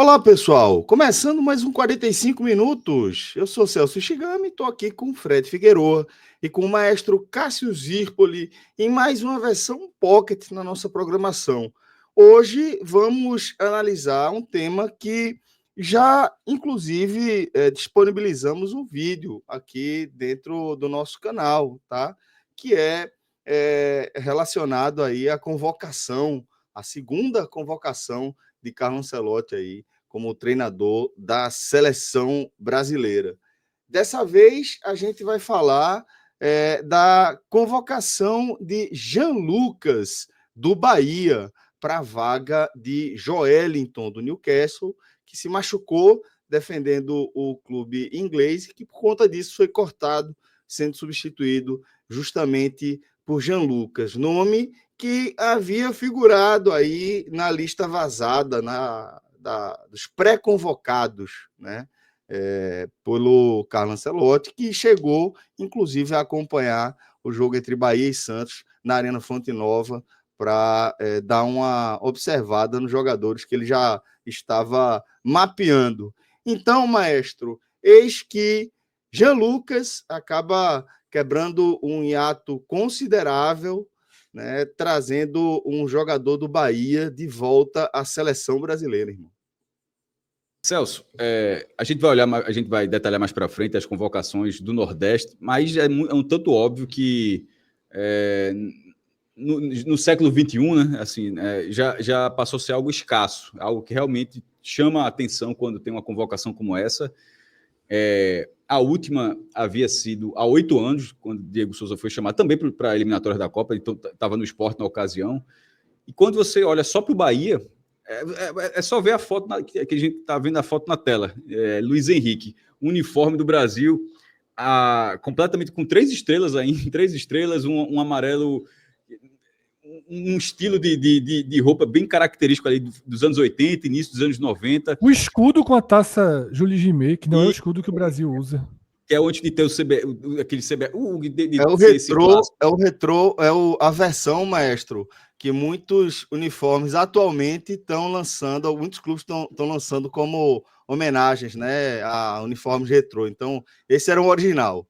Olá, pessoal. Começando mais um 45 minutos. Eu sou Celso Shigami, estou aqui com o Fred Figueroa e com o maestro Cássio Zirpoli em mais uma versão pocket na nossa programação. Hoje vamos analisar um tema que já, inclusive, disponibilizamos um vídeo aqui dentro do nosso canal, tá? Que é relacionado aí à convocação, a segunda convocação de Carlo Ancelotti aí como treinador da seleção brasileira. Dessa vez a gente vai falar da convocação de Jean Lucas do Bahia para a vaga de Joelinton do Newcastle, que se machucou defendendo o clube inglês e que por conta disso foi cortado, sendo substituído justamente por Jean Lucas, nome que havia figurado aí na lista vazada dos pré-convocados, né, pelo Carlo Ancelotti, que chegou, inclusive, a acompanhar o jogo entre Bahia e Santos na Arena Fonte Nova para dar uma observada nos jogadores que ele já estava mapeando. Então, maestro, eis que Jean Lucas acaba quebrando um hiato considerável, né, trazendo um jogador do Bahia de volta à seleção brasileira, irmão. Celso, a gente vai detalhar mais para frente as convocações do Nordeste, mas é um tanto óbvio que no século XXI, né, assim, já passou a ser algo escasso, algo que realmente chama a atenção quando tem uma convocação como essa. A última havia sido há 8 anos, quando Diego Souza foi chamado também para a eliminatória da Copa, então estava no Sport na ocasião. E quando você olha só para o Bahia, é só ver a foto que a gente está vendo a foto na tela. Luiz Henrique, uniforme do Brasil, completamente com 3 estrelas aí, 3 estrelas, um amarelo, um estilo de roupa bem característico ali dos anos 80, início dos anos 90. O escudo com a taça Jules Rimet, que não é o escudo que o Brasil usa. Que é antes de ter aquele CBE. A versão, maestro, que muitos uniformes atualmente estão lançando, muitos clubes estão lançando como homenagens, né, a uniformes retrô. Então, esse era o original.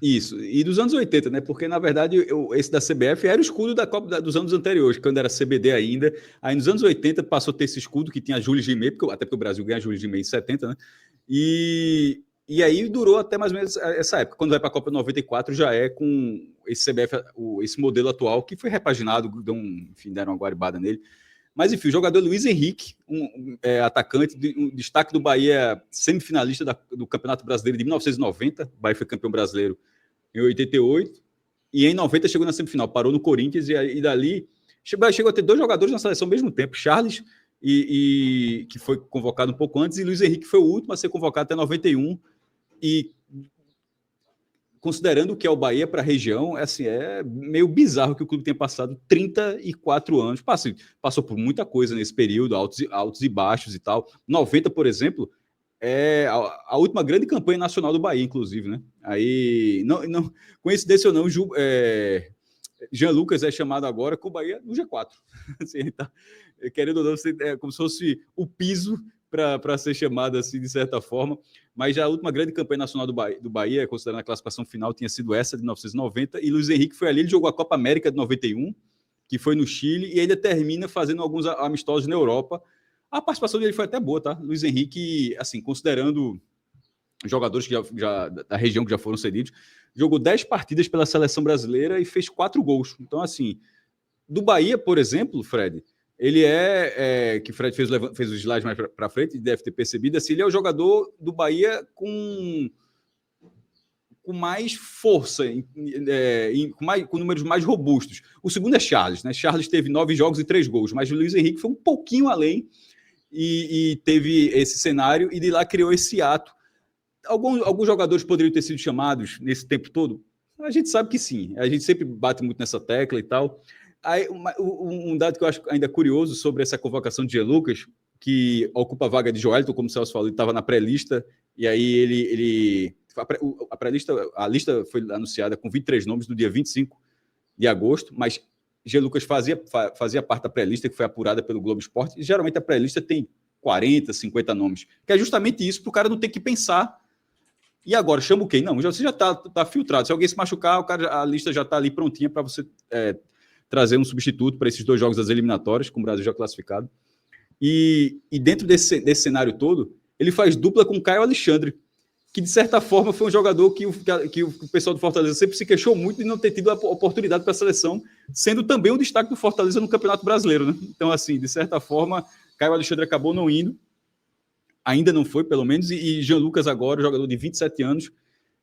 Isso, e dos anos 80, né? Porque, na verdade, esse da CBF era o escudo da Copa dos anos anteriores, quando era CBD ainda. Aí, nos anos 80, passou a ter esse escudo que tinha Jules Rimet, até porque o Brasil ganha Jules Rimet em 70, né? E aí durou até mais ou menos essa época. Quando vai para a Copa 94, já é com esse CBF, esse modelo atual, que foi repaginado, deram uma guaribada nele. Mas, enfim, o jogador Luiz Henrique, atacante, um destaque do Bahia, semifinalista do Campeonato Brasileiro de 1990. O Bahia foi campeão brasileiro em 88. E em 90 chegou na semifinal, parou no Corinthians. E dali chegou a ter 2 jogadores na seleção ao mesmo tempo. Charles, que foi convocado um pouco antes, e Luiz Henrique foi o último a ser convocado até 91. E considerando que é o Bahia para a região, é meio bizarro que o clube tenha passado 34 anos. Passou por muita coisa nesse período, altos e baixos e tal. 90, por exemplo, é a última grande campanha nacional do Bahia, inclusive, né? Aí, não, coincidência ou não, Jean Lucas é chamado agora com o Bahia no G4. Assim, tá, querendo ou não, é como se fosse o piso para ser chamado assim, de certa forma. Mas já a última grande campanha nacional do Bahia, considerando a classificação final, tinha sido essa de 1990, e Luiz Henrique foi ali, ele jogou a Copa América de 91, que foi no Chile, e ainda termina fazendo alguns amistosos na Europa. A participação dele foi até boa, tá? Luiz Henrique, assim, considerando jogadores que já da região que já foram cedidos, jogou 10 partidas pela seleção brasileira e fez 4 gols. Então, assim, do Bahia, por exemplo, Fred, ele que o Fred fez os slides mais para frente, deve ter percebido, assim, ele é o jogador do Bahia com mais força, com números mais robustos. O segundo é Charles, né? Charles teve 9 jogos e 3 gols, mas o Luiz Henrique foi um pouquinho além e teve esse cenário, e de lá criou esse ato. Alguns jogadores poderiam ter sido chamados nesse tempo todo? A gente sabe que sim, a gente sempre bate muito nessa tecla e tal. Aí, um dado que eu acho ainda curioso sobre essa convocação de Jean Lucas, que ocupa a vaga de Joelinton, como o Celso falou, ele estava na pré-lista, e aí a lista foi anunciada com 23 nomes no dia 25 de agosto, mas Jean Lucas fazia parte da pré-lista, que foi apurada pelo Globo Esporte, e geralmente a pré-lista tem 40, 50 nomes. Que é justamente isso, para o cara não ter que pensar. E agora, chama o quem? Não, você já está filtrado. Se alguém se machucar, a lista já está ali prontinha para você trazer um substituto para esses 2 jogos das eliminatórias, com o Brasil já classificado. E dentro desse cenário todo, ele faz dupla com o Caio Alexandre, que de certa forma foi um jogador que o pessoal do Fortaleza sempre se queixou muito de não ter tido a oportunidade para a seleção, sendo também um destaque do Fortaleza no Campeonato Brasileiro, né? Então, assim, de certa forma, Caio Alexandre acabou não indo, ainda não foi, pelo menos, e Jean Lucas agora, jogador de 27 anos,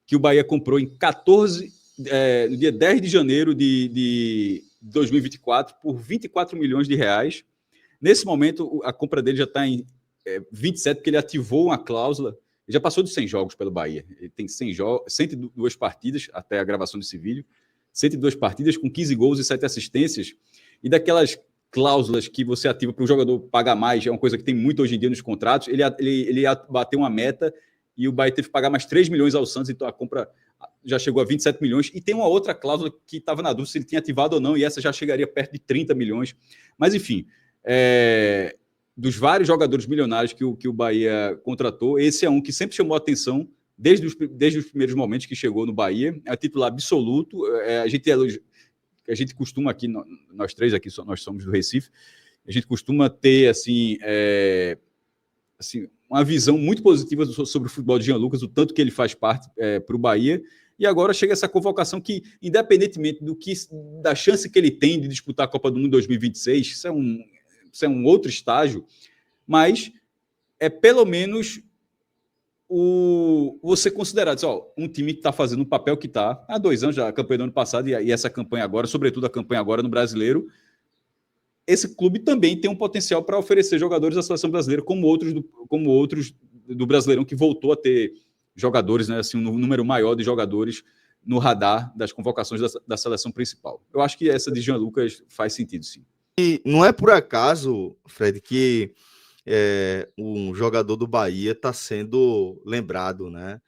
que o Bahia comprou em no dia 10 de janeiro de 2024, por 24 milhões de reais. Nesse momento, a compra dele já está em 27, porque ele ativou uma cláusula. Ele já passou de 100 jogos pelo Bahia. Ele tem 102 partidas, até a gravação desse vídeo, 102 partidas com 15 gols e 7 assistências. E daquelas cláusulas que você ativa para o jogador pagar mais, é uma coisa que tem muito hoje em dia nos contratos, ele bateu uma meta e o Bahia teve que pagar mais 3 milhões ao Santos, então a compra já chegou a 27 milhões. E tem uma outra cláusula que estava na dúvida se ele tinha ativado ou não, e essa já chegaria perto de 30 milhões. Mas, enfim, dos vários jogadores milionários que o Bahia contratou, esse é um que sempre chamou a atenção desde os primeiros momentos que chegou no Bahia. É titular absoluto. A gente costuma aqui, nós três aqui, nós somos do Recife, a gente costuma ter assim, uma visão muito positiva sobre o futebol de Jean Lucas, o tanto que ele faz parte para o Bahia. E agora chega essa convocação que, independentemente da chance que ele tem de disputar a Copa do Mundo 2026, isso é um outro estágio, mas é pelo menos você considerar um time que está fazendo um papel que está há 2 anos, já a campanha do ano passado e essa campanha agora, sobretudo a campanha agora no Brasileiro, esse clube também tem um potencial para oferecer jogadores à seleção brasileira, como outros do Brasileirão, que voltou a ter jogadores, né, assim, um número maior de jogadores no radar das convocações da seleção principal. Eu acho que essa de Jean Lucas faz sentido, sim. E não é por acaso, Fred, que um jogador do Bahia está sendo lembrado, né?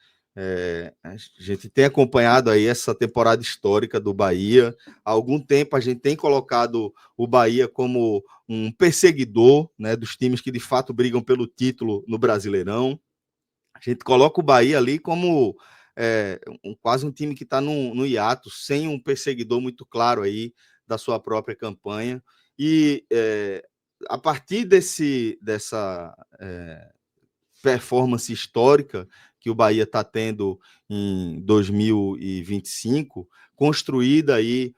A gente tem acompanhado aí essa temporada histórica do Bahia. Há algum tempo a gente tem colocado o Bahia como um perseguidor, né, dos times que de fato brigam pelo título no Brasileirão. A gente coloca o Bahia ali como quase um time que está no hiato, sem um perseguidor muito claro aí da sua própria campanha. E a partir dessa performance histórica que o Bahia está tendo em 2025, construída aí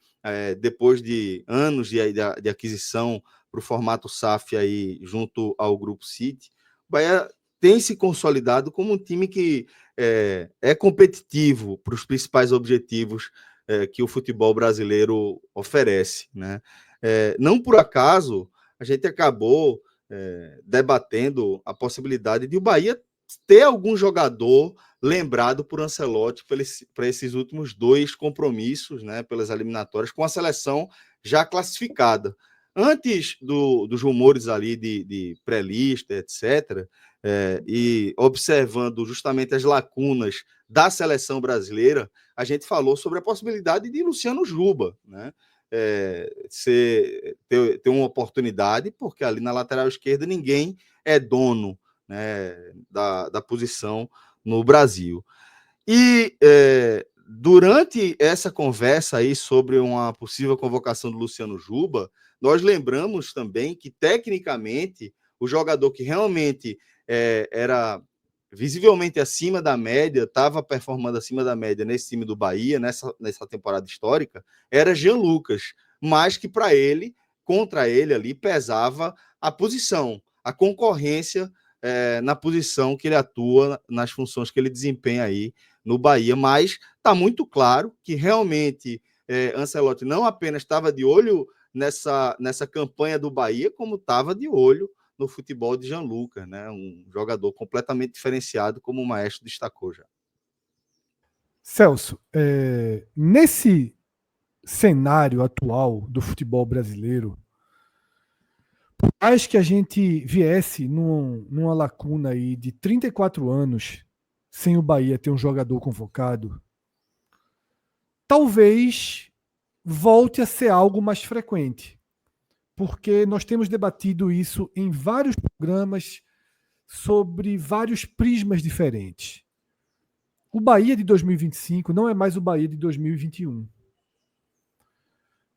depois de anos de aquisição para o formato SAF aí junto ao Grupo City, o Bahia tem se consolidado como um time que é competitivo para os principais objetivos que o futebol brasileiro oferece, né? Não por acaso a gente acabou debatendo a possibilidade de o Bahia ter algum jogador lembrado por Ancelotti para esses últimos 2 compromissos, né, pelas eliminatórias, com a seleção já classificada. Antes dos rumores ali de pré-lista, etc., e observando justamente as lacunas da seleção brasileira, a gente falou sobre a possibilidade de Luciano Juba, né? Ter uma oportunidade, porque ali na lateral esquerda ninguém é dono, né, da posição no Brasil. E durante essa conversa aí sobre uma possível convocação do Luciano Juba, nós lembramos também que, tecnicamente, o jogador que realmente era visivelmente acima da média, estava performando acima da média nesse time do Bahia, nessa temporada histórica, era Jean Lucas, mas que para ele, contra ele ali, pesava a posição, a concorrência na posição que ele atua, nas funções que ele desempenha aí no Bahia, mas está muito claro que realmente Ancelotti não apenas estava de olho nessa campanha do Bahia, como estava de olho no futebol de Jean Lucas, né? Um jogador completamente diferenciado, como o Maestro destacou já. Celso, nesse cenário atual do futebol brasileiro, por mais que a gente viesse numa lacuna aí de 34 anos sem o Bahia ter um jogador convocado, talvez volte a ser algo mais frequente, porque nós temos debatido isso em vários programas sobre vários prismas diferentes. O Bahia de 2025 não é mais o Bahia de 2021.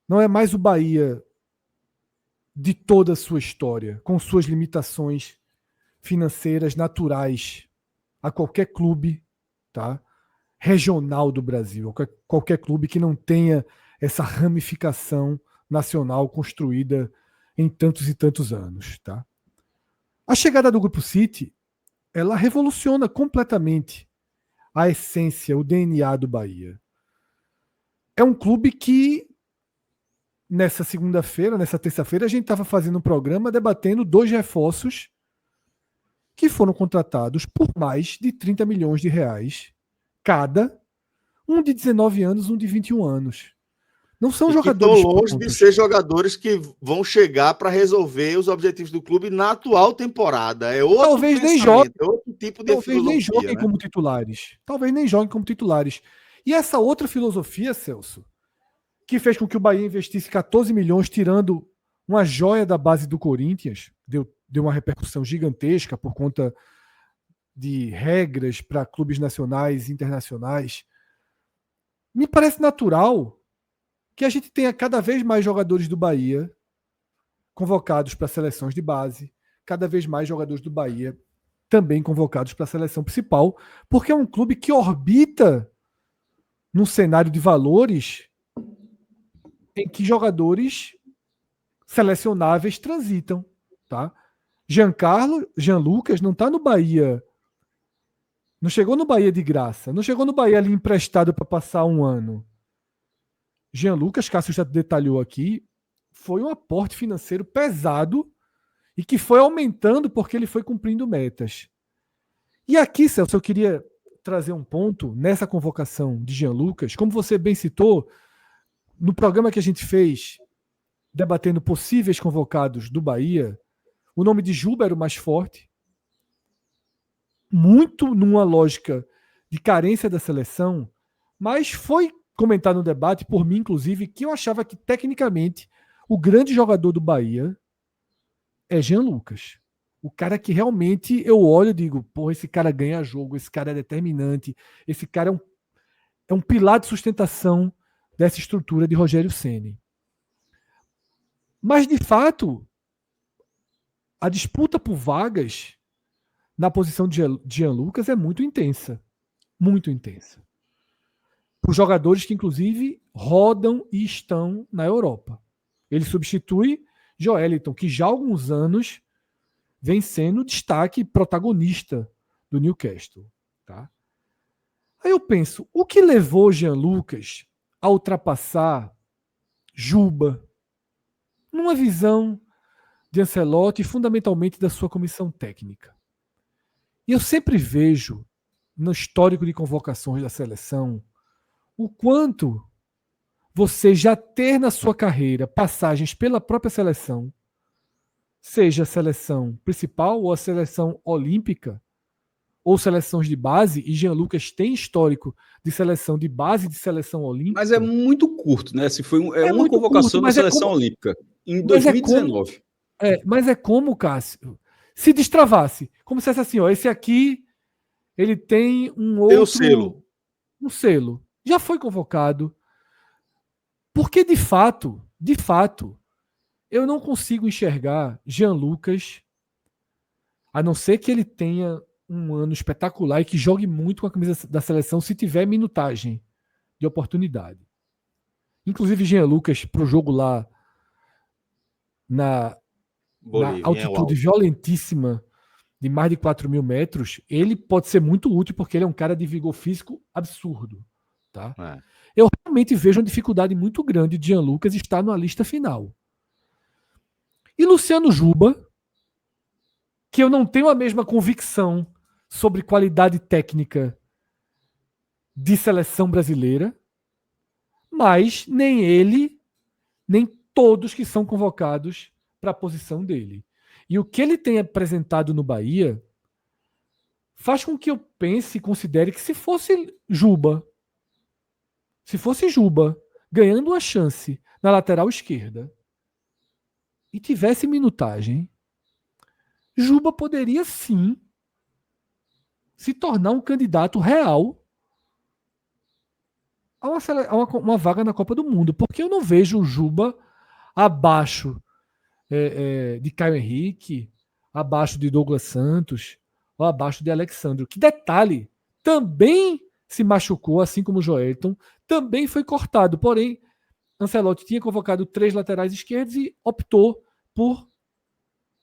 Não é mais o Bahia de toda a sua história, com suas limitações financeiras naturais a qualquer clube, tá? Regional do Brasil, qualquer clube que não tenha essa ramificação nacional construída em tantos e tantos anos, tá? A chegada do Grupo City, ela revoluciona completamente a essência, o DNA do Bahia. É um clube que nessa segunda-feira, nessa terça-feira, a gente estava fazendo um programa debatendo 2 reforços que foram contratados por mais de 30 milhões de reais cada, um de 19 anos, um de 21 anos. Não são jogadores estão longe prontos. de ser jogadores que vão chegar para resolver os objetivos do clube na atual temporada. É outro Talvez nem pensamento, é outro tipo de Talvez filosofia, nem joguem né? como titulares. Talvez nem joguem como titulares. E essa outra filosofia, Celso, que fez com que o Bahia investisse 14 milhões, tirando uma joia da base do Corinthians, deu uma repercussão gigantesca por conta de regras para clubes nacionais e internacionais. Me parece natural que a gente tenha cada vez mais jogadores do Bahia convocados para seleções de base, cada vez mais jogadores do Bahia também convocados para a seleção principal, porque é um clube que orbita num cenário de valores em que jogadores selecionáveis transitam, tá? Jean Lucas não está no Bahia, não chegou no Bahia de graça, não chegou no Bahia ali emprestado para passar um ano. Jean Lucas, Cássio já detalhou aqui, foi um aporte financeiro pesado e que foi aumentando porque ele foi cumprindo metas. E aqui, Celso, eu queria trazer um ponto nessa convocação de Jean Lucas, como você bem citou, no programa que a gente fez debatendo possíveis convocados do Bahia, o nome de Juba era o mais forte, muito numa lógica de carência da seleção, mas foi comentado no debate, por mim inclusive, que eu achava que tecnicamente o grande jogador do Bahia é Jean Lucas. O cara que realmente eu olho e digo, porra, esse cara ganha jogo, esse cara é determinante, esse cara é um pilar de sustentação dessa estrutura de Rogério Ceni. Mas, de fato, a disputa por vagas na posição de Jean Lucas é muito intensa. Muito intensa. Por jogadores que, inclusive, rodam e estão na Europa. Ele substitui Joelinton, que já há alguns anos vem sendo destaque protagonista do Newcastle. Tá? Aí eu penso, o que levou Jean Lucas a ultrapassar Juba numa visão de Ancelotti e fundamentalmente da sua comissão técnica? E eu sempre vejo no histórico de convocações da seleção o quanto você já ter na sua carreira passagens pela própria seleção, seja a seleção principal ou a seleção olímpica, ou seleções de base, e Jean Lucas tem histórico de seleção de base e de seleção olímpica. Mas é muito curto, né? Se foi uma convocação da seleção olímpica em 2019. Mas é como, Cássio, se destravasse, como se fosse assim, ó, esse aqui ele tem um outro um selo. Já foi convocado. Porque de fato, eu não consigo enxergar Jean Lucas, a não ser que ele tenha um ano espetacular e que jogue muito com a camisa da seleção se tiver minutagem de oportunidade. Inclusive, Jean Lucas, para o jogo lá na altitude violentíssima de mais de 4.000 metros, ele pode ser muito útil porque ele é um cara de vigor físico absurdo. Tá? Eu realmente vejo uma dificuldade muito grande de Jean Lucas estar na lista final. E Luciano Juba, que eu não tenho a mesma convicção sobre qualidade técnica de seleção brasileira, mas nem ele, nem todos que são convocados para a posição dele. E o que ele tem apresentado no Bahia faz com que eu pense e considere que se fosse Juba ganhando uma chance na lateral esquerda e tivesse minutagem, Juba poderia sim se tornar um candidato real a uma vaga na Copa do Mundo, porque eu não vejo o Juba abaixo de Caio Henrique, abaixo de Douglas Santos, ou abaixo de Alexandro. Que detalhe, também se machucou, assim como o Joelton, também foi cortado, porém, Ancelotti tinha convocado 3 laterais esquerdos e optou por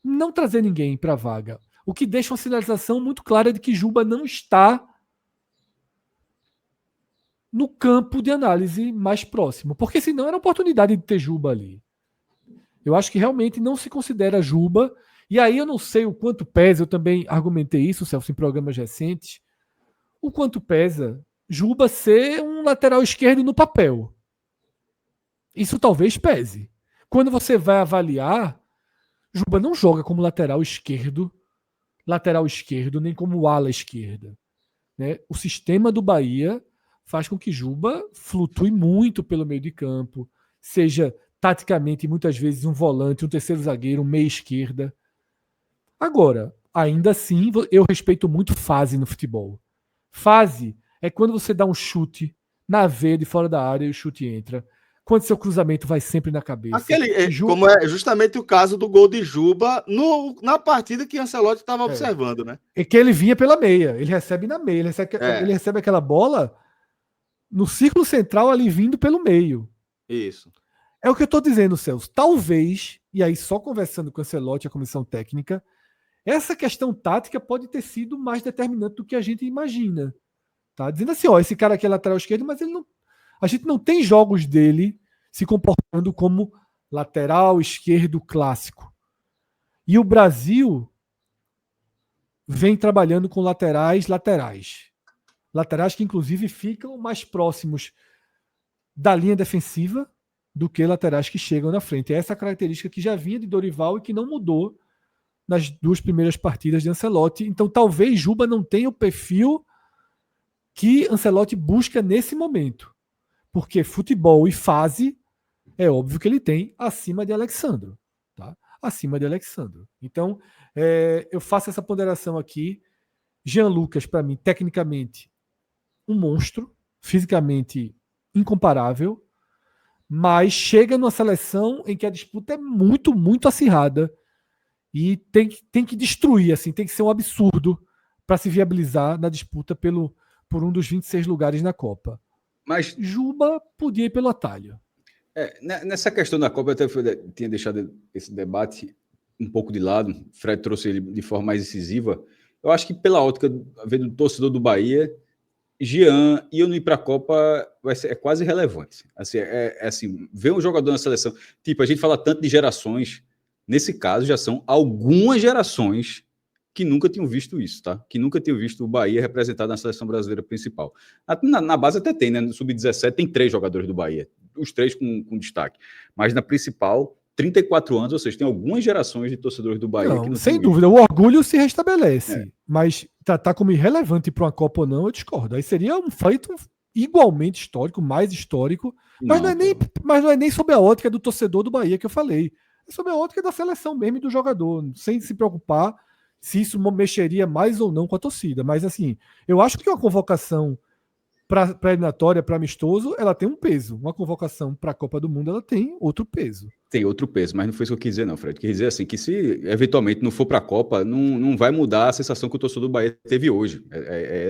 não trazer ninguém para a vaga. O que deixa uma sinalização muito clara de que Juba não está no campo de análise mais próximo. Porque senão era a oportunidade de ter Juba ali. Eu acho que realmente não se considera Juba. E aí eu não sei o quanto pesa, eu também argumentei isso, Celso, em programas recentes, o quanto pesa Juba ser um lateral esquerdo no papel. Isso talvez pese. Quando você vai avaliar, Juba não joga como lateral esquerdo, nem como ala esquerda. Né? O sistema do Bahia faz com que Juba flutue muito pelo meio de campo, seja taticamente muitas vezes um volante, um terceiro zagueiro, um meia esquerda. Agora, ainda assim, eu respeito muito fase no futebol. Fase é quando você dá um chute na veia de fora da área e o chute entra. Quando seu cruzamento vai sempre na cabeça. Como é justamente o caso do gol de Juba na partida que Ancelotti estava observando, né? É que ele vinha pela meia, ele recebe na meia, ele recebe aquela bola no círculo central ali vindo pelo meio. Isso. É o que eu estou dizendo, Celso. Talvez, e aí só conversando com o Ancelotti e a comissão técnica, essa questão tática pode ter sido mais determinante do que a gente imagina. Tá? Dizendo assim, esse cara aqui é lateral esquerdo, mas a gente não tem jogos dele se comportando como lateral esquerdo clássico. E o Brasil vem trabalhando com laterais. Laterais que, inclusive, ficam mais próximos da linha defensiva do que laterais que chegam na frente. É essa característica que já vinha de Dorival e que não mudou nas 2 primeiras partidas de Ancelotti. Então, talvez Juba não tenha o perfil que Ancelotti busca nesse momento. Porque futebol e fase, é óbvio que ele tem acima de Alexandro. Tá? Acima de Alexandro. Então, eu faço essa ponderação aqui. Jean Lucas, para mim, tecnicamente, um monstro, fisicamente incomparável, mas chega numa seleção em que a disputa é muito, muito acirrada e tem que destruir, assim, tem que ser um absurdo para se viabilizar na disputa por um dos 26 lugares na Copa. Mas Juba podia ir pelo atalho. Nessa questão da Copa, eu até tinha deixado esse debate um pouco de lado, o Fred trouxe ele de forma mais incisiva. Eu acho que pela ótica do torcedor do Bahia, Jean e eu não ir para a Copa é quase irrelevante. Assim, assim, ver um jogador na seleção. Tipo, a gente fala tanto de gerações. Nesse caso, já são algumas gerações que nunca tinham visto isso, tá? Que nunca tinham visto o Bahia representado na seleção brasileira principal. Na base até tem, né? No Sub-17 tem 3 jogadores do Bahia. Os 3 com destaque. Mas na principal, 34 anos, ou seja, tem algumas gerações de torcedores do Bahia que não sem dúvida, o orgulho se restabelece. Mas tratar como irrelevante para uma Copa ou não, eu discordo. Aí seria um feito igualmente histórico, mais histórico, mas não é nem sob a ótica do torcedor do Bahia que eu falei. É sob a ótica da seleção mesmo e do jogador, sem se preocupar se isso mexeria mais ou não com a torcida. Mas assim, eu acho que uma convocação para eliminatória, para amistoso, ela tem um peso. Uma convocação para a Copa do Mundo, ela tem outro peso. Tem outro peso, mas não foi isso que eu quis dizer, não, Fred. Eu quis dizer assim, que se eventualmente não for para a Copa, não vai mudar a sensação que o torcedor do Bahia teve hoje.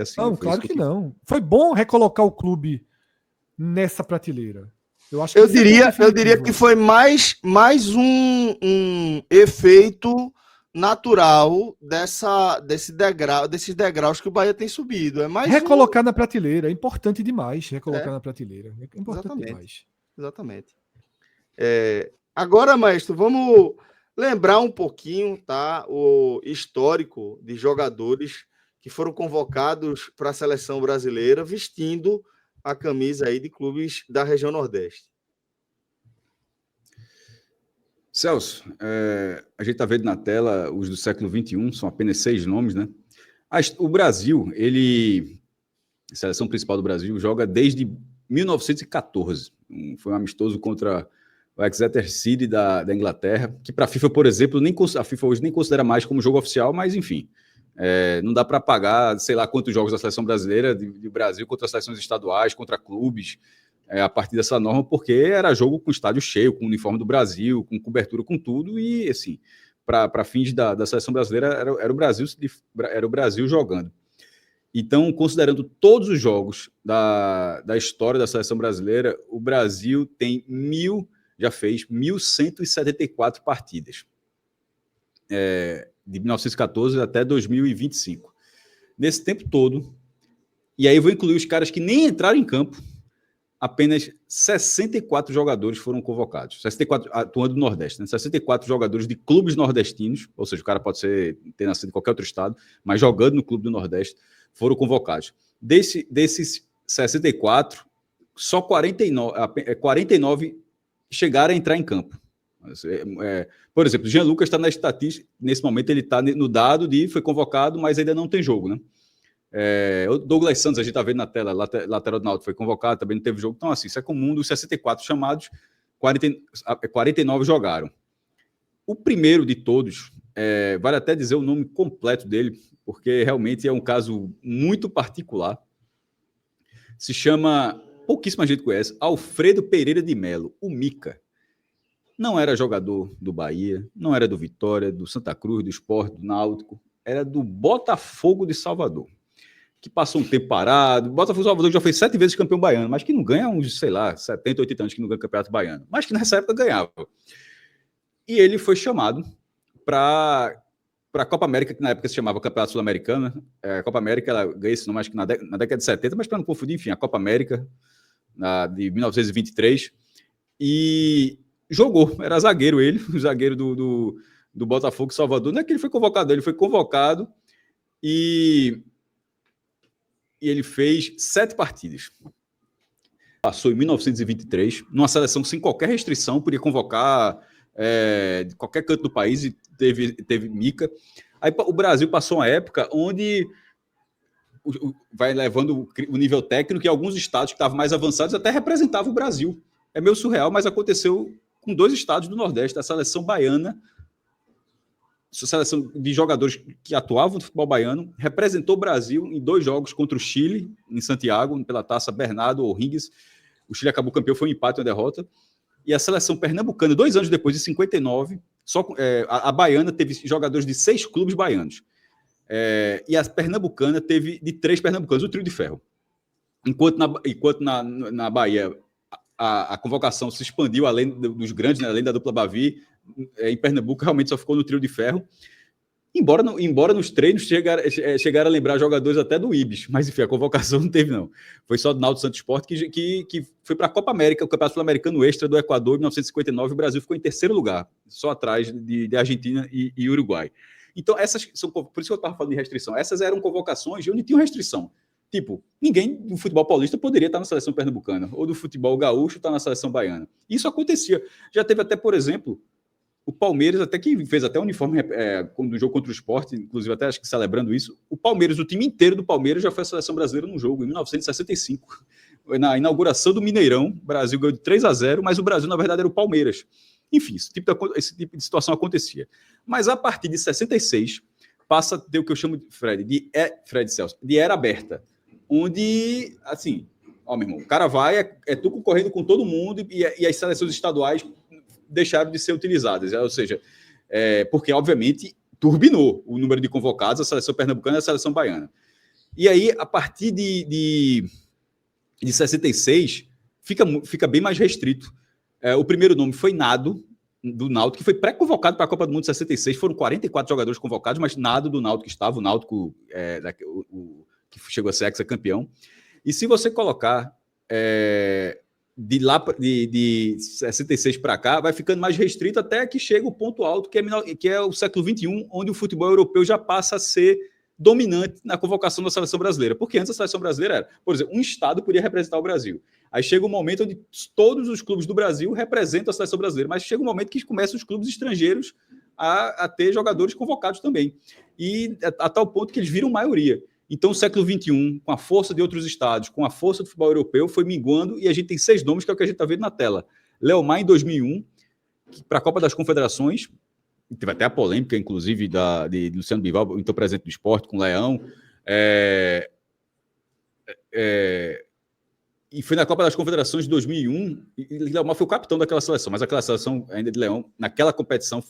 Assim, não, claro que não. Foi bom recolocar o clube nessa prateleira. Eu diria que foi mais um efeito natural desses degraus que o Bahia tem subido. É mais recolocar na prateleira. É importante demais recolocar na prateleira. É importante demais. Exatamente. Agora, maestro, vamos lembrar um pouquinho, tá, o histórico de jogadores que foram convocados para a seleção brasileira vestindo a camisa aí de clubes da região Nordeste. Celso, a gente está vendo na tela os do século XXI, são apenas 6 nomes, né? O Brasil, a seleção principal do Brasil, joga desde 1914. Foi um amistoso contra o Exeter City da Inglaterra, que para a FIFA, por exemplo, a FIFA hoje nem considera mais como jogo oficial, mas enfim, não dá para pagar, sei lá, quantos jogos da seleção brasileira de Brasil contra as seleções estaduais, contra clubes, a partir dessa norma, porque era jogo com estádio cheio, com uniforme do Brasil, com cobertura, com tudo, e assim, para fins da seleção brasileira, era o Brasil jogando. Então, considerando todos os jogos da história da seleção brasileira, o Brasil já fez 1.174 partidas, de 1914 até 2025. Nesse tempo todo, e aí eu vou incluir os caras que nem entraram em campo, apenas 64 jogadores foram convocados, 64 atuando no Nordeste, né? 64 jogadores de clubes nordestinos, ou seja, o cara pode ter nascido em qualquer outro estado, mas jogando no clube do Nordeste, foram convocados. Desses 64, só 49 chegaram a entrar em campo. Por exemplo, o Jean Lucas está na estatística, nesse momento ele está no dado de foi convocado, mas ainda não tem jogo, né? O Douglas Santos, a gente está vendo na tela, lateral do Náutico, foi convocado, também não teve jogo. Então, assim, isso é comum. Dos 64 chamados, 49 jogaram. O primeiro de todos, vale até dizer o nome completo dele, porque realmente é um caso muito particular. Se chama, pouquíssima gente conhece, Alfredo Pereira de Melo, o Mica. Não era jogador do Bahia, não era do Vitória, do Santa Cruz, do Sport, do Náutico, era do Botafogo de Salvador, que passou um tempo parado. O Botafogo de Salvador já foi 7 vezes campeão baiano, mas que não ganha uns, sei lá, 70, 80 anos que não ganha campeonato baiano, mas que nessa época ganhava. E ele foi chamado para a Copa América, que na época se chamava Campeonato Sul-Americano. A Copa América, ela ganhou esse nome, acho que na década de 70, mas para não confundir, enfim, a Copa América de 1923. E jogou, era zagueiro ele, o zagueiro do Botafogo de Salvador. Não é que ele foi convocado, ele foi convocado e ele fez 7 partidas. Passou em 1923, numa seleção sem qualquer restrição, podia convocar de qualquer canto do país, e teve Mica. Aí o Brasil passou uma época onde vai levando o nível técnico, e alguns estados que estavam mais avançados até representavam o Brasil. É meio surreal, mas aconteceu com 2 estados do Nordeste, a seleção baiana, seleção de jogadores que atuavam no futebol baiano, representou o Brasil em 2 jogos contra o Chile, em Santiago, pela Taça Bernardo O'Higgins. O Chile acabou campeão, foi um empate, uma derrota. E a seleção pernambucana, 2 anos depois, de 59, a baiana teve jogadores de 6 clubes baianos. E a pernambucana teve de 3 pernambucanos, o trio de ferro. Enquanto na Bahia a convocação se expandiu além dos grandes, né, além da dupla Bavi, em Pernambuco realmente só ficou no trio de ferro. Embora nos treinos chegaram a lembrar jogadores até do Ibis, mas enfim, a convocação não teve, não. Foi só do Náutico Santos Sport que foi para a Copa América, o Campeonato Sul-Americano Extra do Equador, em 1959, o Brasil ficou em 3º lugar, só atrás de Argentina e Uruguai. Então, essas são, por isso que eu estava falando de restrição, essas eram convocações onde tinham restrição. Tipo, ninguém do futebol paulista poderia estar na seleção pernambucana, ou do futebol gaúcho estar na seleção baiana. Isso acontecia. Já teve até, por exemplo, o Palmeiras, até que fez até um uniforme no jogo contra o Sport, inclusive até acho que celebrando isso. O Palmeiras, o time inteiro do Palmeiras já foi a seleção brasileira num jogo, em 1965. Na inauguração do Mineirão, o Brasil ganhou de 3-0, mas o Brasil, na verdade, era o Palmeiras. Enfim, esse tipo de situação acontecia. Mas a partir de 66, passa a ter o que eu chamo de Fred Celso, de era aberta. Onde, assim, meu irmão, o cara vai, tu concorrendo com todo mundo e as seleções estaduais deixaram de ser utilizadas. Ou seja, porque, obviamente, turbinou o número de convocados, a seleção pernambucana e a seleção baiana. E aí, a partir de 66, fica bem mais restrito. O primeiro nome foi Nado, do Náutico, que foi pré-convocado para a Copa do Mundo de 66. Foram 44 jogadores convocados, mas Nado do Náutico estava, o Náutico que chegou a ser ex-campeão. E se você colocar de 66 para cá, vai ficando mais restrito até que chega o ponto alto, que é o século XXI, onde o futebol europeu já passa a ser dominante na convocação da seleção brasileira. Porque antes a seleção brasileira era, por exemplo, um estado podia representar o Brasil. Aí chega um momento onde todos os clubes do Brasil representam a seleção brasileira, mas chega um momento que começam os clubes estrangeiros a ter jogadores convocados também. E a tal ponto que eles viram maioria. Então, o século XXI, com a força de outros estados, com a força do futebol europeu, foi minguando, e a gente tem 6 nomes, que é o que a gente está vendo na tela. Leomar em 2001, para a Copa das Confederações, teve até a polêmica, inclusive, de Luciano Bival, então presidente do esporte, com o Leão. E foi na Copa das Confederações de 2001, e Leomar foi o capitão daquela seleção, mas aquela seleção ainda de Leão, naquela competição,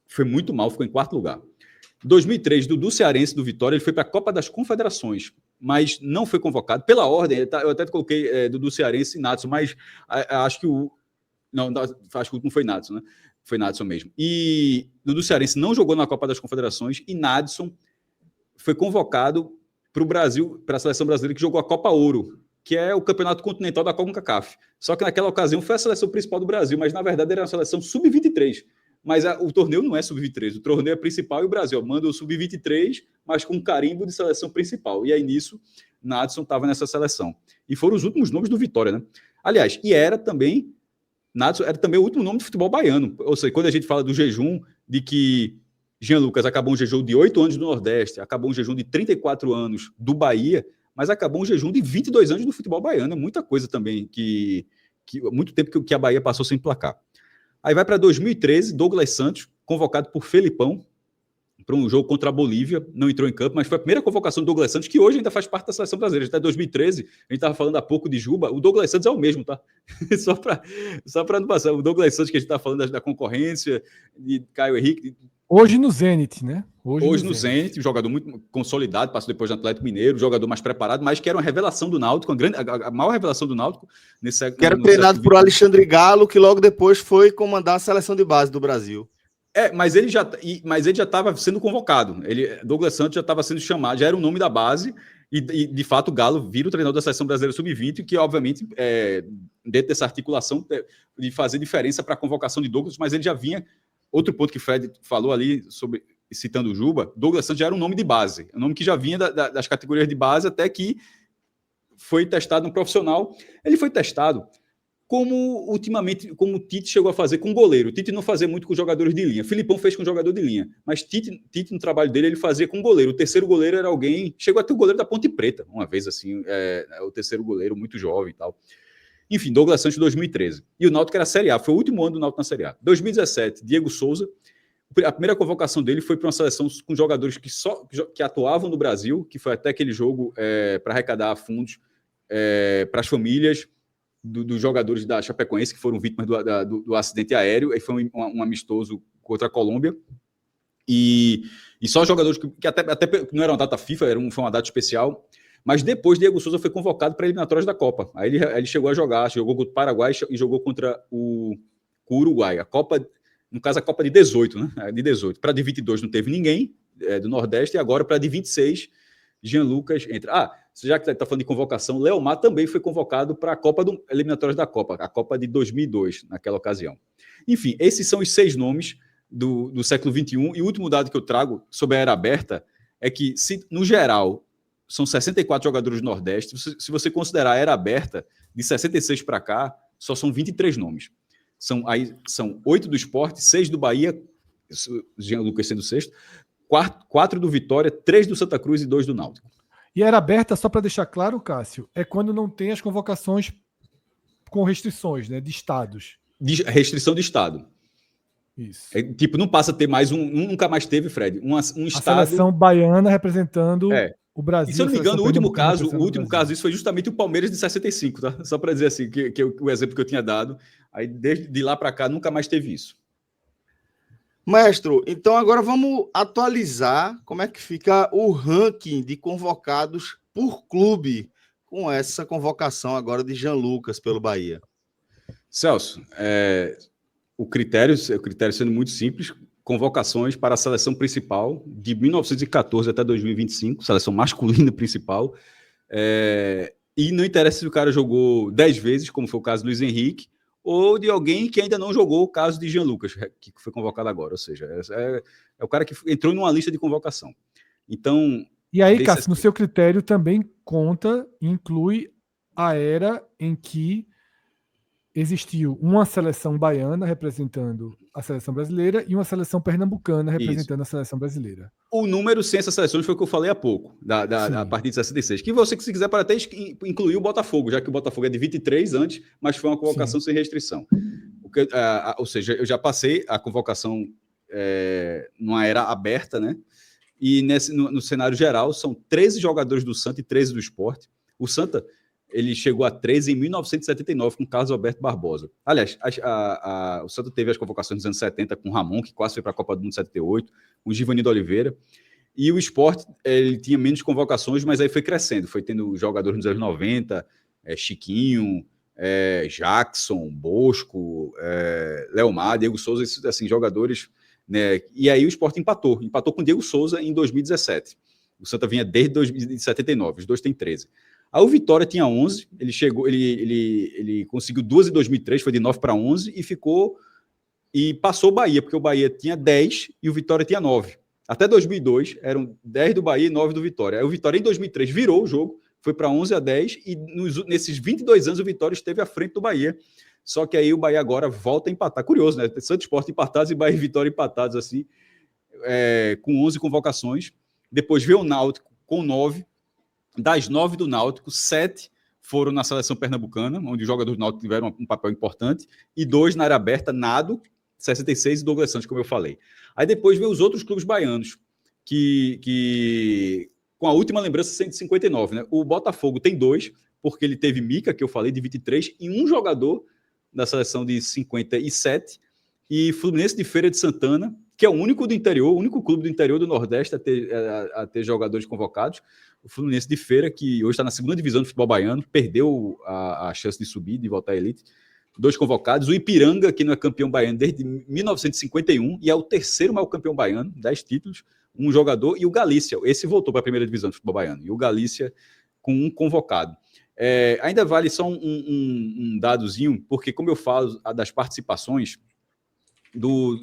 foi muito mal, ficou em 4º lugar. Em 2003, Dudu Cearense do Vitória, ele foi para a Copa das Confederações, mas não foi convocado. Pela ordem, eu até coloquei Dudu Cearense e Natson, mas acho que acho que o último foi Natson, né? Foi Nadson mesmo. E Dudu Cearense não jogou na Copa das Confederações e Nadson foi convocado para o Brasil, para a seleção brasileira que jogou a Copa Ouro, que é o campeonato continental da CONCACAF. Só que naquela ocasião foi a seleção principal do Brasil, mas na verdade era uma seleção sub-23. Mas o torneio não é sub-23, o torneio é principal e o Brasil manda o sub-23, mas com um carimbo de seleção principal. E aí nisso, Nadson estava nessa seleção. E foram os últimos nomes do Vitória, né? Aliás, e Nadson era também o último nome do futebol baiano. Ou seja, quando a gente fala do jejum, de que Jean Lucas acabou um jejum de 8 anos do Nordeste, acabou um jejum de 34 anos do Bahia, mas acabou um jejum de 22 anos do futebol baiano. É muita coisa também, muito tempo que a Bahia passou sem placar. Aí vai para 2013, Douglas Santos, convocado por Felipão, para um jogo contra a Bolívia, não entrou em campo, mas foi a primeira convocação do Douglas Santos, que hoje ainda faz parte da seleção brasileira. Até 2013, a gente estava falando há pouco de Juba, o Douglas Santos é o mesmo, tá? só para não passar. O Douglas Santos que a gente está falando da concorrência, de Caio Henrique. Hoje no Zenit, né? Hoje no Zenit, um jogador muito consolidado, passou depois do Atlético Mineiro, jogador mais preparado, mas que era uma revelação do Náutico, a maior revelação do Náutico nesse século. Que era treinado por Alexandre Galo, que logo depois foi comandar a seleção de base do Brasil. Mas ele já estava sendo convocado. Douglas Santos já estava sendo chamado, já era o nome da base, e de fato o Galo vira o treinador da seleção brasileira sub-20, que obviamente, dentro dessa articulação, de fazer diferença para a convocação de Douglas, mas ele já vinha. Outro ponto que o Fred falou ali, citando o Juba, Douglas Santos já era um nome de base, um nome que já vinha das categorias de base, até que foi testado no profissional. Ele foi testado como o Tite chegou a fazer com goleiro. O Tite não fazia muito com jogadores de linha. Filipão fez com jogador de linha. Mas Tite, no trabalho dele, ele fazia com goleiro. O terceiro goleiro era alguém... Chegou a ter o goleiro da Ponte Preta, uma vez assim. O terceiro goleiro, muito jovem e tal. Enfim, Douglas Santos, 2013. E o Náutico era a Série A. Foi o último ano do Náutico na Série A. 2017, Diego Souza. A primeira convocação dele foi para uma seleção com jogadores que atuavam no Brasil, que foi até aquele jogo para arrecadar fundos para as famílias dos jogadores da Chapecoense que foram vítimas do acidente aéreo. Aí foi um amistoso contra a Colômbia. E só jogadores que até não era uma data FIFA, foi uma data especial. Mas depois Diego Souza foi convocado para eliminatórias da Copa. Aí ele chegou a jogar, jogou contra o Paraguai e jogou contra o Uruguai. A Copa, no caso, a Copa de 18, né? De 18. Para de 22 não teve ninguém do Nordeste, e agora para de 26, Jean Lucas entra. Já que está falando de convocação, Leomar também foi convocado para a Copa eliminatórias da Copa, a Copa de 2002, naquela ocasião. Enfim, esses são os 6 nomes do século XXI. E o último dado que eu trago sobre a era aberta é que, no geral, são 64 jogadores do Nordeste. Se você considerar a era aberta, de 66 para cá, só são 23 nomes. São 8 do Sport, 6 do Bahia, Jean Lucas sendo o 6º, 4 do Vitória, 3 do Santa Cruz e 2 do Náutico. E a era aberta, só para deixar claro, Cássio, é quando não tem as convocações com restrições, né, de estados. Restrição de estado. Isso. Não passa a ter mais nunca mais teve, Fred, um estado... A seleção baiana representando o Brasil. E se eu não me engano, o último caso disso foi justamente o Palmeiras de 65, tá? Só para dizer assim, que o exemplo que eu tinha dado. Aí, desde lá para cá, nunca mais teve isso. Maestro, então agora vamos atualizar como é que fica o ranking de convocados por clube com essa convocação agora de Jean Lucas pelo Bahia. Celso, o critério sendo muito simples, convocações para a seleção principal de 1914 até 2025, seleção masculina principal, e não interessa se o cara jogou 10 vezes, como foi o caso do Luiz Henrique, ou de alguém que ainda não jogou, o caso de Jean Lucas, que foi convocado agora. Ou seja, é o cara que entrou numa lista de convocação. Então... E aí, Cássio, no seu critério também inclui a era em que existiu uma seleção baiana representando a seleção brasileira e uma seleção pernambucana representando a seleção brasileira. O número sem essas seleções foi o que eu falei há pouco, da partir de 66. Que você, se quiser, pode até incluir o Botafogo, já que o Botafogo é de 23 antes, mas foi uma convocação sem restrição. Ou seja, eu já passei a convocação numa era aberta, né? E no cenário geral, são 13 jogadores do Santa e 13 do Sport. O Santa, ele chegou a 13 em 1979 com Carlos Alberto Barbosa. Aliás, o Santa teve as convocações dos anos 70 com o Ramon, que quase foi para a Copa do Mundo 78, com o Givanildo Oliveira. E o Sport, ele tinha menos convocações, mas aí foi crescendo. Foi tendo jogadores nos anos 90, Chiquinho, Jackson, Bosco, Leomar, Diego Souza, esses assim, jogadores, né? E aí o Sport empatou com o Diego Souza em 2017. O Santa vinha desde 1979, os dois têm 13. Aí o Vitória tinha 11, ele conseguiu 2 em 2003, foi de 9 para 11 e passou o Bahia, porque o Bahia tinha 10 e o Vitória tinha 9. Até 2002 eram 10 do Bahia e 9 do Vitória. Aí o Vitória em 2003 virou o jogo, foi para 11 a 10 e nesses 22 anos o Vitória esteve à frente do Bahia. Só que aí o Bahia agora volta a empatar. Curioso, né? Santos Sport empatados e Bahia e Vitória empatados assim, com 11 convocações. Depois veio o Náutico com 9. Das 9 do Náutico, 7 foram na seleção pernambucana, onde os jogadores do Náutico tiveram um papel importante, e 2 na área aberta, Nado, 66 e Douglas Santos, como eu falei. Aí depois veio os outros clubes baianos, que com a última lembrança 159, né? O Botafogo tem 2, porque ele teve Mica, que eu falei, de 23, e um jogador da seleção de 57, e Fluminense de Feira de Santana, que é o único do interior, o único clube do interior do Nordeste a ter jogadores convocados. O Fluminense de Feira, que hoje está na segunda divisão do futebol baiano, perdeu a chance de subir, de voltar à elite. 2 convocados. O Ipiranga, que não é campeão baiano desde 1951, e é o terceiro maior campeão baiano, 10 títulos, um jogador, e o Galícia. Esse voltou para a primeira divisão do futebol baiano. E o Galícia com um convocado. Ainda vale só um dadozinho, porque como eu falo das participações,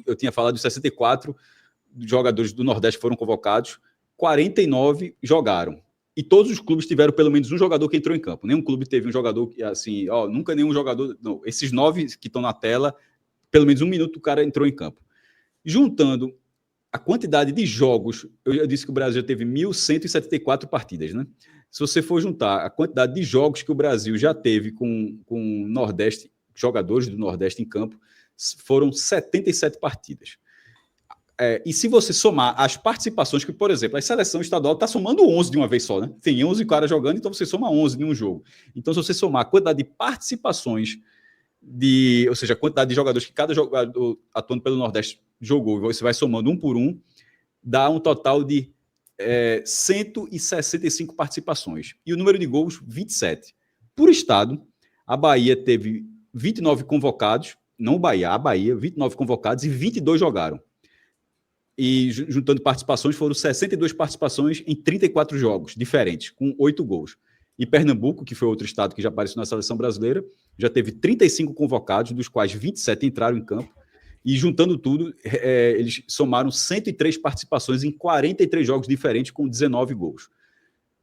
eu tinha falado de 64 jogadores do Nordeste foram convocados, 49 jogaram. E todos os clubes tiveram pelo menos um jogador que entrou em campo. Nenhum clube teve um jogador que, assim, nunca nenhum jogador... Não, esses 9 que estão na tela, pelo menos um minuto o cara entrou em campo. Juntando a quantidade de jogos, eu disse que o Brasil já teve 1.174 partidas, né? Se você for juntar a quantidade de jogos que o Brasil já teve com Nordeste, jogadores do Nordeste em campo, foram 77 partidas. E se você somar as participações, que, por exemplo, a seleção estadual está somando 11 de uma vez só, né? Tem 11 caras jogando, então você soma 11 em um jogo. Então, se você somar a quantidade de participações, ou seja, a quantidade de jogadores que cada jogador atuando pelo Nordeste jogou, e você vai somando um por um, dá um total de 165 participações. E o número de gols, 27. Por estado, a Bahia teve 29 convocados, não o Bahia, a Bahia, 29 convocados e 22 jogaram. E juntando participações, foram 62 participações em 34 jogos diferentes, com 8 gols. E Pernambuco, que foi outro estado que já apareceu na seleção brasileira, já teve 35 convocados, dos quais 27 entraram em campo. E juntando tudo, eles somaram 103 participações em 43 jogos diferentes, com 19 gols.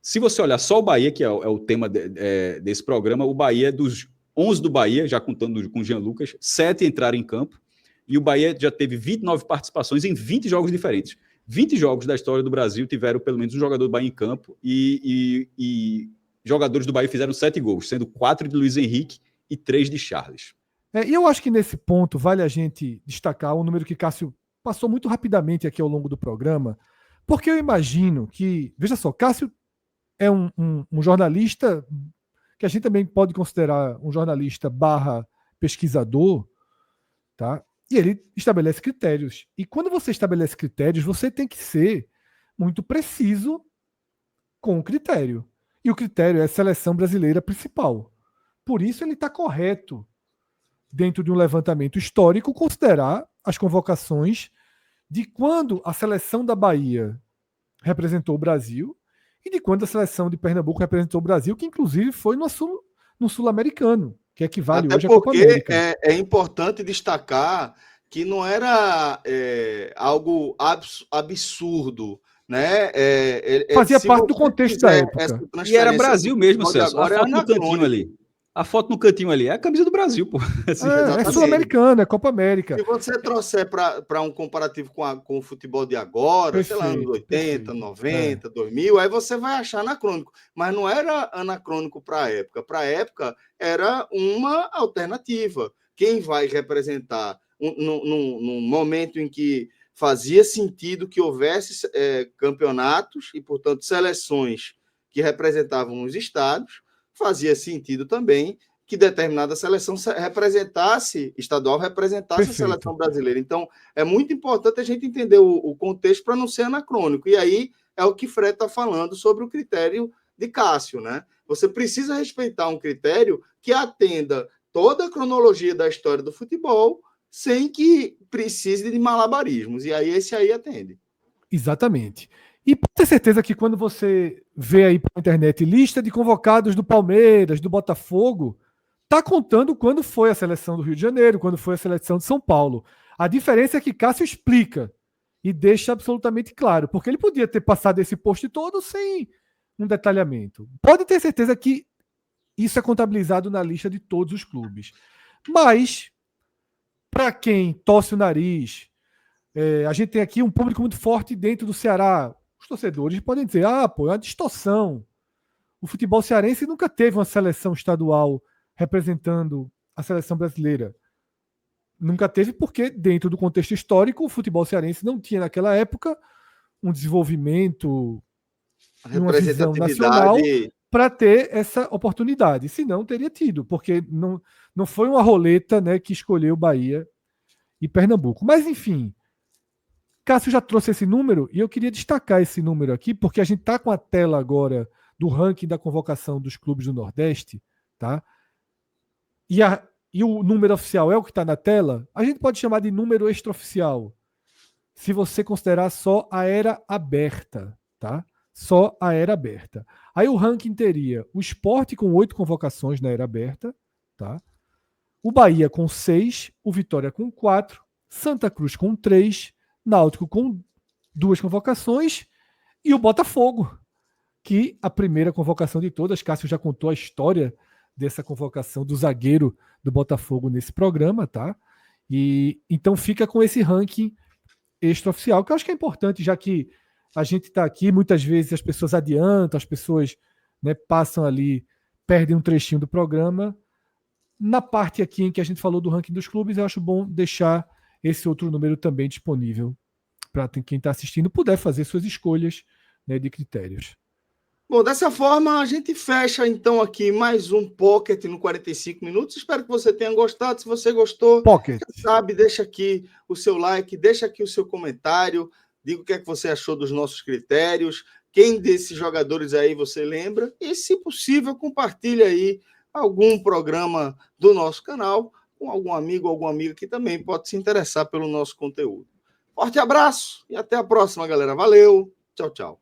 Se você olhar só o Bahia, que é o tema desse programa, o Bahia, dos 11 do Bahia, já contando com o Jean Lucas, 7 entraram em campo. E o Bahia já teve 29 participações em 20 jogos diferentes. 20 jogos da história do Brasil tiveram pelo menos um jogador do Bahia em campo e jogadores do Bahia fizeram 7 gols, sendo 4 de Luiz Henrique e 3 de Charles. E eu acho que nesse ponto vale a gente destacar um número que Cássio passou muito rapidamente aqui ao longo do programa, porque eu imagino que, veja só, Cássio é um jornalista que a gente também pode considerar um jornalista / pesquisador, tá? E ele estabelece critérios. E quando você estabelece critérios, você tem que ser muito preciso com o critério. E o critério é a seleção brasileira principal. Por isso ele está correto, dentro de um levantamento histórico, considerar as convocações de quando a seleção da Bahia representou o Brasil e de quando a seleção de Pernambuco representou o Brasil, que inclusive foi no Sul-Americano, que equivale Até hoje à Copa América. É importante destacar que não era algo absurdo, né? Fazia parte do contexto da época. E era Brasil mesmo, Celso. Agora A foto do Tanquinho ali. A foto no cantinho ali é a camisa do Brasil, pô. Assim, É Sul-Americana, é Copa América. Se você trouxer para um comparativo com o futebol de agora, Perfeito, sei lá, anos 80, perfeito. 90, 2000, aí você vai achar anacrônico. Mas não era anacrônico para a época. Para a época, era uma alternativa. Quem vai representar num momento em que fazia sentido que houvesse campeonatos e, portanto, seleções que representavam os estados, fazia sentido também que determinada seleção estadual representasse Perfeito. A seleção brasileira. Então, é muito importante a gente entender o contexto para não ser anacrônico. E aí é o que Fred está falando sobre o critério de Cássio, né? Você precisa respeitar um critério que atenda toda a cronologia da história do futebol sem que precise de malabarismos. E aí esse aí atende. Exatamente. E pode ter certeza que quando você vê aí pela internet lista de convocados do Palmeiras, do Botafogo, está contando quando foi a seleção do Rio de Janeiro, quando foi a seleção de São Paulo. A diferença é que Cássio explica e deixa absolutamente claro, porque ele podia ter passado esse post todo sem um detalhamento. Pode ter certeza que isso é contabilizado na lista de todos os clubes. Mas, para quem torce o nariz, a gente tem aqui um público muito forte dentro do Ceará. Os torcedores podem dizer, pô, é uma distorção. O futebol cearense nunca teve uma seleção estadual representando a seleção brasileira. Nunca teve porque, dentro do contexto histórico, o futebol cearense não tinha, naquela época, um desenvolvimento, uma visão nacional para ter essa oportunidade. Senão, teria tido, porque não foi uma roleta, né, que escolheu Bahia e Pernambuco. Mas, enfim, Cássio já trouxe esse número e eu queria destacar esse número aqui, porque a gente está com a tela agora do ranking da convocação dos clubes do Nordeste, tá? E o número oficial é o que está na tela. A gente pode chamar de número extraoficial, se você considerar só a era aberta, tá? Só a era aberta. Aí o ranking teria o Sport com 8 convocações na era aberta, tá? O Bahia com 6, o Vitória com 4, Santa Cruz com 3, Náutico com 2 convocações e o Botafogo, que a primeira convocação de todas, Cássio já contou a história dessa convocação do zagueiro do Botafogo nesse programa, tá? E então fica com esse ranking extraoficial, que eu acho que é importante, já que a gente está aqui, muitas vezes as pessoas adiantam, as pessoas, né, passam ali, perdem um trechinho do programa. Na parte aqui em que a gente falou do ranking dos clubes, eu acho bom deixar esse outro número também disponível para quem está assistindo puder fazer suas escolhas, né, de critérios. Bom, dessa forma a gente fecha então aqui mais um Pocket no 45 minutos. Espero que você tenha gostado. Se você gostou, Pocket, sabe, deixa aqui o seu like, deixa aqui o seu comentário, diga o que é que você achou dos nossos critérios, quem desses jogadores aí você lembra e, se possível, compartilhe aí algum programa do nosso canal com algum amigo ou alguma amiga que também pode se interessar pelo nosso conteúdo. Forte abraço e até a próxima, galera. Valeu. Tchau, tchau.